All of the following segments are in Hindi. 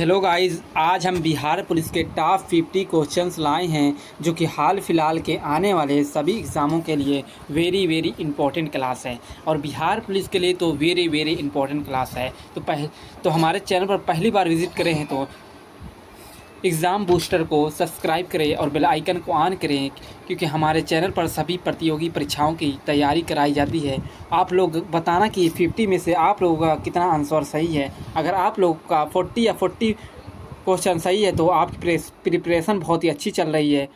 हेलो गाइस, आज हम बिहार पुलिस के टॉप 50 क्वेश्चंस लाए हैं जो कि हाल फिलहाल के आने वाले सभी एग्ज़ामों के लिए वेरी इंपॉर्टेंट क्लास है। और बिहार पुलिस के लिए तो वेरी इंपॉर्टेंट क्लास है। तो हमारे चैनल पर पहली बार विज़िट करें हैं तो एग्ज़ाम बूस्टर को सब्सक्राइब करें और बेल आइकन को ऑन करें, क्योंकि हमारे चैनल पर सभी प्रतियोगी परीक्षाओं की तैयारी कराई जाती है। आप लोग बताना कि 50 में से आप लोगों का कितना आंसर सही है। अगर आप लोग का 40 या 40 क्वेश्चन सही है तो आपकी प्रिपरेशन बहुत ही अच्छी चल रही है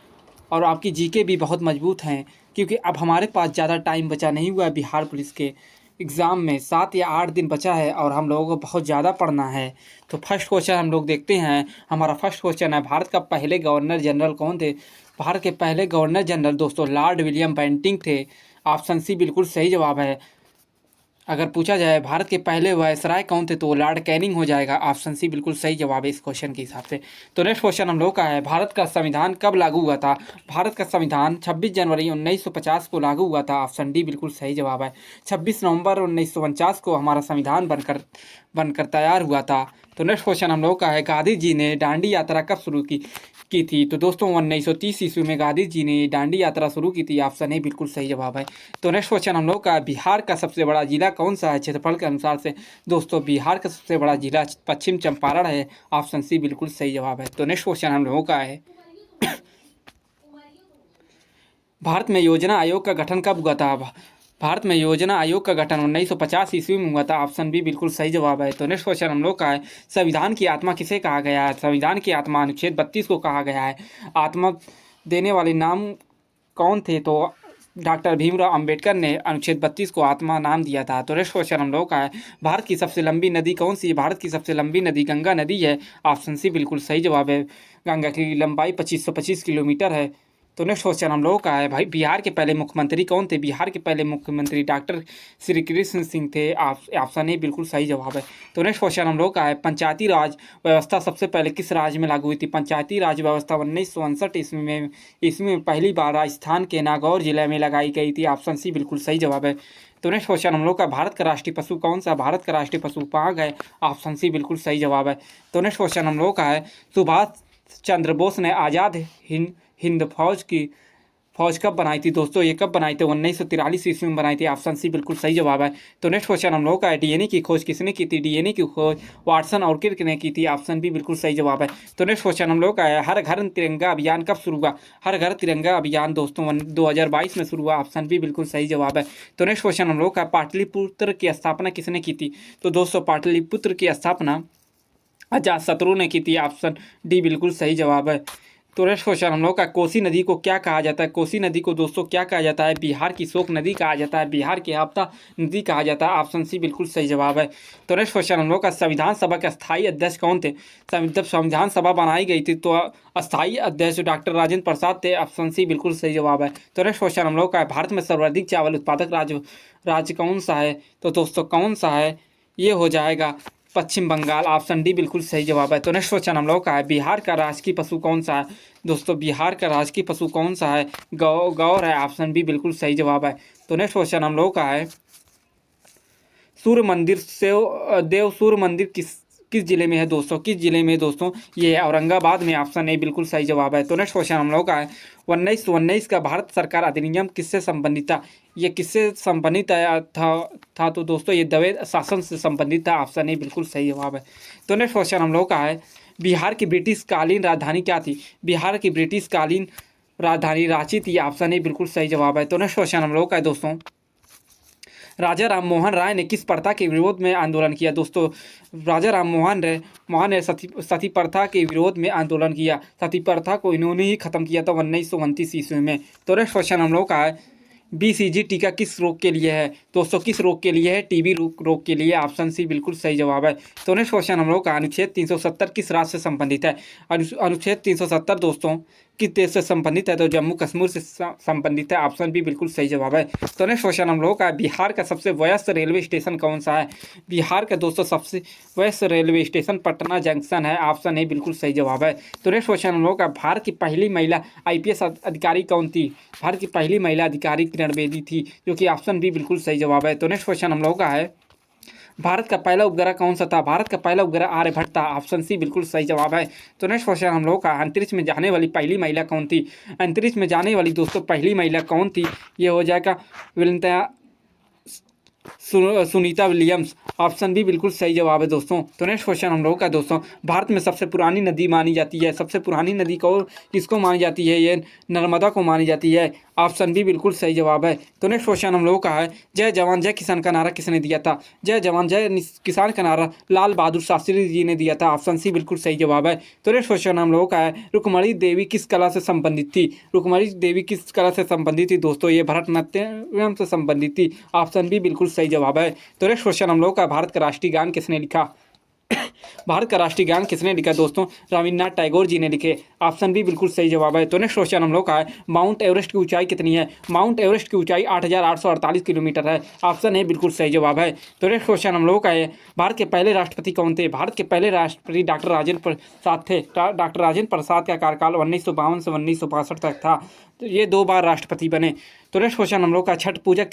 और आपकी जीके भी बहुत मजबूत हैं, क्योंकि अब हमारे पास ज़्यादा टाइम बचा नहीं हुआ है। बिहार पुलिस के एग्ज़ाम में 7 या 8 दिन बचा है और हम लोगों को बहुत ज़्यादा पढ़ना है। तो फर्स्ट क्वेश्चन हम लोग देखते हैं। हमारा फर्स्ट क्वेश्चन है, भारत का पहले गवर्नर जनरल कौन थे? भारत के पहले गवर्नर जनरल दोस्तों लॉर्ड विलियम बेंटिंक थे। ऑप्शन सी बिल्कुल सही जवाब है। अगर पूछा जाए भारत के पहले वायसराय कौन थे तो लॉर्ड कैनिंग हो जाएगा। ऑप्शन सी बिल्कुल सही जवाब है इस क्वेश्चन के हिसाब से। तो नेक्स्ट क्वेश्चन हम लोग का है, भारत का संविधान कब लागू हुआ था? भारत का संविधान 26 जनवरी 1950 को लागू हुआ था। ऑप्शन डी बिल्कुल सही जवाब है। 26 नवंबर 1949 को हमारा संविधान बनकर तैयार हुआ था। तो नेक्स्ट क्वेश्चन हम लोग का है, गांधी जी ने दांडी यात्रा कब शुरू की थी? तो दोस्तों 1930 ईस्वी में गांधी जी ने दांडी यात्रा शुरू की थी। ऑप्शन ए बिल्कुल सही जवाब है। तो नेक्स्ट क्वेश्चन हम लोग का, बिहार का सबसे बड़ा जिला कौन सा है क्षेत्रफल के अनुसार से? दोस्तों बिहार का सबसे बड़ा जिला पश्चिम चंपारण है। ऑप्शन सी बिल्कुल सही जवाब है। तो नेक्स्ट क्वेश्चन हम लोगों का है, भारत में योजना आयोग का गठन कब हुआ था? भारत में योजना आयोग का गठन 1950 ईस्वी में हुआ था। ऑप्शन बी बिल्कुल सही जवाब है। तो नेक्स्ट क्वेश्चन हम लोग का है, संविधान की आत्मा किसे कहा गया है? संविधान की आत्मा अनुच्छेद 32 को कहा गया है। आत्मा देने वाले नाम कौन थे? तो डॉक्टर भीमराव अंबेडकर ने अनुच्छेद 32 को आत्मा नाम दिया था। तो नेक्स्ट क्वेश्चन हम लोग का है, भारत की सबसे लंबी नदी कौन सी है? भारत की सबसे लंबी नदी गंगा नदी है। ऑप्शन सी बिल्कुल सही जवाब है। गंगा की लंबाई 2525 किलोमीटर है। तो नेक्स्ट क्वेश्चन हम लोगों का है, भाई बिहार के पहले मुख्यमंत्री कौन थे? बिहार के पहले मुख्यमंत्री डॉक्टर श्री कृष्ण सिंह थे। ऑप्शन ए बिल्कुल सही जवाब है। तो नेक्स्ट क्वेश्चन हम लोग का है, पंचायती राज व्यवस्था सबसे पहले किस राज्य में लागू हुई थी? पंचायती राज व्यवस्था 1959 ईस्वी में पहली बार राजस्थान के नागौर जिले में लगाई गई थी। ऑप्शन सी बिल्कुल सही जवाब है। तो नेक्स्ट क्वेश्चन हम लोग का, भारत का राष्ट्रीय पशु कौन सा? भारत का राष्ट्रीय पशु पाग है। ऑप्शन सी बिल्कुल सही जवाब है। तो नेक्स्ट क्वेश्चन हम लोग का है, सुभाष चंद्र बोस ने आज़ाद हिंद फौज कब बनाई थी? दोस्तों ये कब बनाई थी? 1943 ईस्वी में बनाई थी। ऑप्शन सी बिल्कुल सही जवाब है। तो नेक्स्ट क्वेश्चन हम लोग का है, डीएनए की खोज किसने की थी? डीएनए की खोज वाटसन और किर्क ने की थी। ऑप्शन बी बिल्कुल सही जवाब है। तो नेक्स्ट क्वेश्चन हम लोग का है, हर घर तिरंगा अभियान कब शुरू हुआ? हर घर तिरंगा अभियान दोस्तों 2022 में शुरू हुआ। ऑप्शन बी बिल्कुल सही जवाब है। तो नेक्स्ट क्वेश्चन हम लोग का, पाटलिपुत्र की स्थापना किसने की थी? तो दोस्तों पाटलिपुत्र की स्थापना अजातशत्रु ने की थी। ऑप्शन डी बिल्कुल सही जवाब है। तो नेक्स्ट क्वेश्चन हम लोग का, कोसी नदी को क्या कहा जाता है? कोसी नदी को दोस्तों क्या कहा जाता है? बिहार की शोक नदी कहा जाता है, बिहार की आपदा नदी कहा जाता है। ऑप्शन सी बिल्कुल सही जवाब है। तो नेक्स्ट क्वेश्चन हम लोग का, संविधान सभा के अस्थायी अध्यक्ष कौन थे? जब संविधान सभा बनाई गई थी तो अस्थायी अध्यक्ष डॉक्टर राजेंद्र प्रसाद थे। ऑप्शन सी बिल्कुल सही जवाब है। तो नेक्स्ट क्वेश्चन हम लोग का, भारत में सर्वाधिक चावल उत्पादक राज्य कौन सा है? तो दोस्तों कौन सा है? ये हो जाएगा पश्चिम बंगाल। ऑप्शन डी बिल्कुल सही जवाब है। तो नेक्स्ट क्वेश्चन हम लोग का है, बिहार का राजकीय पशु कौन सा है? दोस्तों बिहार का राजकीय पशु कौन सा है? गौर है। ऑप्शन बी बिल्कुल सही जवाब है। तो नेक्स्ट क्वेश्चन हम लोग का है, सूर्य मंदिर से देव सूर्य मंदिर किस जिले में है? दोस्तों किस जिले में है दोस्तों? ये है औरंगाबाद में। ऑप्शन ए बिल्कुल सही जवाब है। तो नेक्स्ट क्वेश्चन हम लोग का है, 1919 का भारत सरकार अधिनियम किससे संबंधित था? ये किससे संबंधित था? तो दोस्तों ये दवे शासन से संबंधित था। ऑप्शन ए बिल्कुल सही जवाब है। तो नेक्स्ट क्वेश्चन हम लोग का है, बिहार की ब्रिटिश कालीन राजधानी क्या थी? बिहार की ब्रिटिश कालीन राजधानी रांची थी। ऑप्शन ए बिल्कुल सही जवाब है। तो नेक्स्ट क्वेश्चन हम लोग का है दोस्तों, राजा राम मोहन राय ने किस प्रथा के विरोध में आंदोलन किया? दोस्तों राजा राम मोहन ने सती प्रथा के विरोध में आंदोलन किया। सती प्रथा को इन्होंने ही खत्म किया था 1929 ईस्वी में। तो नेक्स्ट क्वेश्चन हम लोग का है, बीसीजी टीका किस रोग के लिए है? दोस्तों किस रोग के लिए है? टीबी रोग के लिए। ऑप्शन सी बिल्कुल सही जवाब है। तो नेक्स्ट क्वेश्चन हम लोग का, अनुच्छेद 370 किस राज्य से संबंधित है? अनुच्छेद 370 दोस्तों किस देश से संबंधित है? तो जम्मू कश्मीर से संबंधित है। ऑप्शन बी बिल्कुल सही जवाब है। तो नेक्स्ट क्वेश्चन हम लोग का, बिहार का सबसे व्यस्त रेलवे स्टेशन कौन सा है? बिहार का दोस्तों सबसे व्यस्त रेलवे स्टेशन पटना जंक्शन है। ऑप्शन ए बिल्कुल सही जवाब है। तो नेक्स्ट क्वेश्चन हम लोग का, भारत की पहली महिला आईपीएस अधिकारी कौन थी? भारत की पहली महिला अधिकारी किरण बेदी थी, जो कि ऑप्शन बी बिल्कुल सही जवाब है। तो नेक्स्ट क्वेश्चन हम लोग का है, भारत का पहला उपग्रह कौन सा था? भारत का पहला उपग्रह आर्यभट्ट था। ऑप्शन सी बिल्कुल सही जवाब है। तो नेक्स्ट क्वेश्चन हम लोग का, अंतरिक्ष में जाने वाली पहली महिला कौन थी? अंतरिक्ष में जाने वाली दोस्तों पहली महिला कौन थी? ये हो जाएगा William Sunita Williams. Option B बिल्कुल सही जवाब है दोस्तों। तो नेक्स्ट क्वेश्चन हम लोगों का दोस्तों, भारत में सबसे पुरानी नदी मानी जाती है, सबसे पुरानी नदी को किसको मानी जाती है? ये नर्मदा को मानी जाती है। ऑप्शन बी बिल्कुल सही जवाब है। तो नेक्स्ट क्वेश्चन हम लोगों का है, जय जवान जय किसान का नारा किसने दिया था? जय जवान जय किसान का नारा लाल बहादुर शास्त्री जी ने दिया था। ऑप्शन सी बिल्कुल सही जवाब है। तो नेक्स्ट क्वेश्चन हम लोगों का है, रुक्मणी देवी किस कला से संबंधित थी? रुक्मणी देवी किस कला से संबंधित थी दोस्तों? ये भरतनाट्यम से संबंधित थी। ऑप्शन बी बिल्कुल सही जवाब है। तो नेक्स्ट क्वेश्चन हम लोग का, भारत का राष्ट्रीय गान किसने लिखा? भारत का राष्ट्रीय गान किसने लिखा दोस्तों? रविन्द्रनाथ टैगोर जी ने लिखे। ऑप्शन बी बिल्कुल सही जवाब है। तो नेक्स्ट क्वेश्चन हम लोग का है, माउंट एवरेस्ट की ऊंचाई कितनी है? माउंट एवरेस्ट की ऊंचाई 8,848 किलोमीटर है। ऑप्शन ए बिल्कुल सही जवाब है। तो नेक्स्ट क्वेश्चन हम लोग का है, भारत के पहले राष्ट्रपति कौन थे? भारत के पहले राष्ट्रपति डॉक्टर राजेंद्र प्रसाद थे। डॉक्टर राजेंद्र प्रसाद का कार्यकाल 1952 से 1962 तक था। तो ये 2 बार राष्ट्रपति बने। तो नेक्स्ट क्वेश्चन हम लोग का, छठ पूजा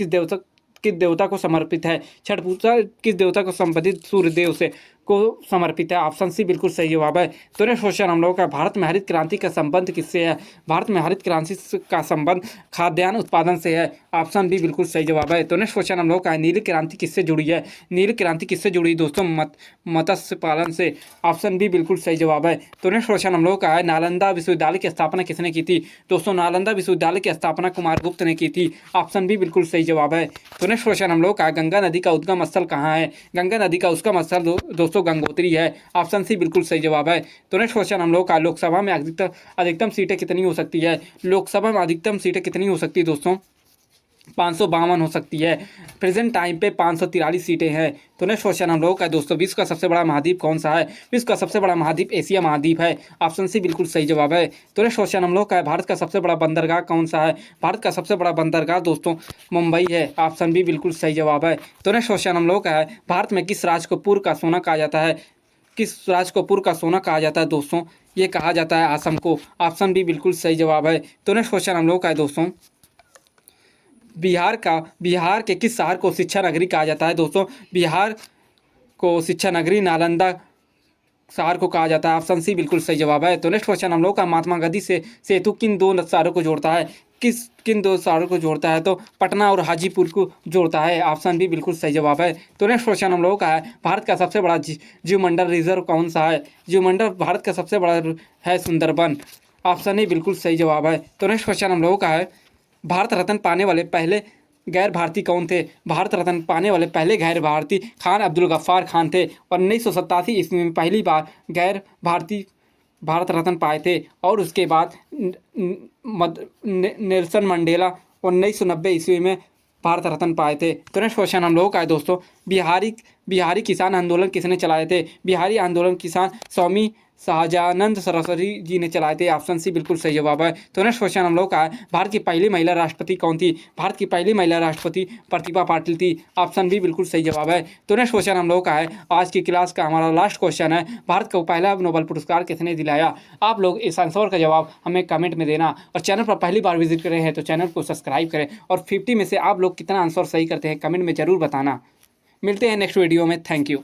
किस देवता को समर्पित है? छठ पूजा किस देवता को संबंधित सूर्यदेव से को समर्पित है? ऑप्शन सी बिल्कुल सही जवाब है। तो नेक्स्ट क्वेश्चन हम लोग का, भारत में हरित क्रांति का संबंध किससे है? भारत में हरित क्रांति का संबंध खाद्यान्न उत्पादन से है। ऑप्शन बी बिल्कुल सही जवाब है। तो नेक्स्ट क्वेश्चन हम लोग का, नीली क्रांति किससे जुड़ी है? नीली क्रांति किससे जुड़ी दोस्तों? मत्स्य पालन से। ऑप्शन बी बिल्कुल सही जवाब है। तो नेक्स्ट क्वेश्चन हम लोग का है, नालंदा विश्वविद्यालय की स्थापना किसने की थी? दोस्तों नालंदा विश्वविद्यालय की स्थापना कुमार गुप्त ने की थी। ऑप्शन बी बिल्कुल सही जवाब है। तो नेक्स्ट क्वेश्चन हम लोग का, गंगा नदी का उद्गम स्थल कहाँ है? गंगा नदी का उद्गम स्थल दोस्तों गंगोत्री है। ऑप्शन सी बिल्कुल सही जवाब है। तो नेक्स्ट क्वेश्चन हम लोग का, लोकसभा में अधिकतम सीटें कितनी हो सकती है? लोकसभा में अधिकतम सीटें कितनी हो सकती है दोस्तों? 552 हो सकती है। प्रेजेंट टाइम पे 543 सीटें हैं। तो नेक्स्ट क्वेश्चन हम लोगों का दोस्तों, विश्व का सबसे बड़ा महाद्वीप कौन सा है? विश्व का सबसे बड़ा महाद्वीप एशिया महाद्वीप है। ऑप्शन सी बिल्कुल सही जवाब है। तो नेक्स्ट क्वेश्चन हम लोग का है, भारत का सबसे बड़ा बंदरगाह कौन सा है? भारत का सबसे बड़ा बंदरगाह दोस्तों मुंबई है। ऑप्शन बी बिल्कुल सही जवाब है। तो नेक्स्ट क्वेश्चन हम लोग का है, भारत में किस राज्य को पूर्व का सोना कहा जाता है? किस राज्य को पूर्व का सोना कहा जाता है दोस्तों? ये कहा जाता है असम को। ऑप्शन बी बिल्कुल सही जवाब है। तो नेक्स्ट क्वेश्चन हम लोग का है दोस्तों, बिहार के किस शहर को शिक्षा नगरी कहा जाता है दोस्तों? बिहार को शिक्षा नगरी नालंदा शहर को कहा जाता है। ऑप्शन सी बिल्कुल सही जवाब है। तो नेक्स्ट क्वेश्चन हम लोग का, महात्मा गांधी से सेतु किन 2 शहरों को जोड़ता है? किन 2 शहरों को जोड़ता है? तो पटना और हाजीपुर को जोड़ता है। ऑप्शन बी बिल्कुल सही जवाब है। तो नेक्स्ट क्वेश्चन हम लोगों का है, भारत का सबसे बड़ा जीवमंडल रिजर्व कौन सा है? जीवमंडल भारत का सबसे बड़ा है सुंदरबन। ऑप्शन ए बिल्कुल सही जवाब है। तो नेक्स्ट क्वेश्चन हम लोगों का है, भारत रत्न पाने वाले पहले गैर भारतीय कौन थे? भारत रत्न पाने वाले पहले गैर भारतीय खान अब्दुल गफ्फार खान थे। और 1987 ईस्वी में पहली बार गैर भारतीय भारत रत्न पाए थे। और उसके बाद नेल्सन मंडेला 1990 ईस्वी में भारत रत्न पाए थे। तो नेक्स्ट क्वेश्चन हम लोगों का है दोस्तों, बिहारी किसान आंदोलन किसने चलाए थे? बिहारी आंदोलन किसान स्वामी शाहजानंद सरस्वती जी ने चलाए थे। ऑप्शन सी बिल्कुल सही जवाब है। तो नेक्स्ट क्वेश्चन हम लोग का है, भारत की पहली महिला राष्ट्रपति कौन थी? भारत की पहली महिला राष्ट्रपति प्रतिभा पाटिल थी। ऑप्शन बी बिल्कुल सही जवाब है। तो नेक्स्ट क्वेश्चन हम लोग का है, आज की क्लास का हमारा लास्ट क्वेश्चन है, भारत को पहला नोबेल पुरस्कार किसने दिलाया? आप लोग इस आंसर का जवाब हमें कमेंट में देना। और चैनल पर पहली बार विजिट करे हैं तो चैनल को सब्सक्राइब करें। और 50 में से आप लोग कितना आंसर सही करते हैं कमेंट में ज़रूर बताना। मिलते हैं नेक्स्ट वीडियो में। Thank you.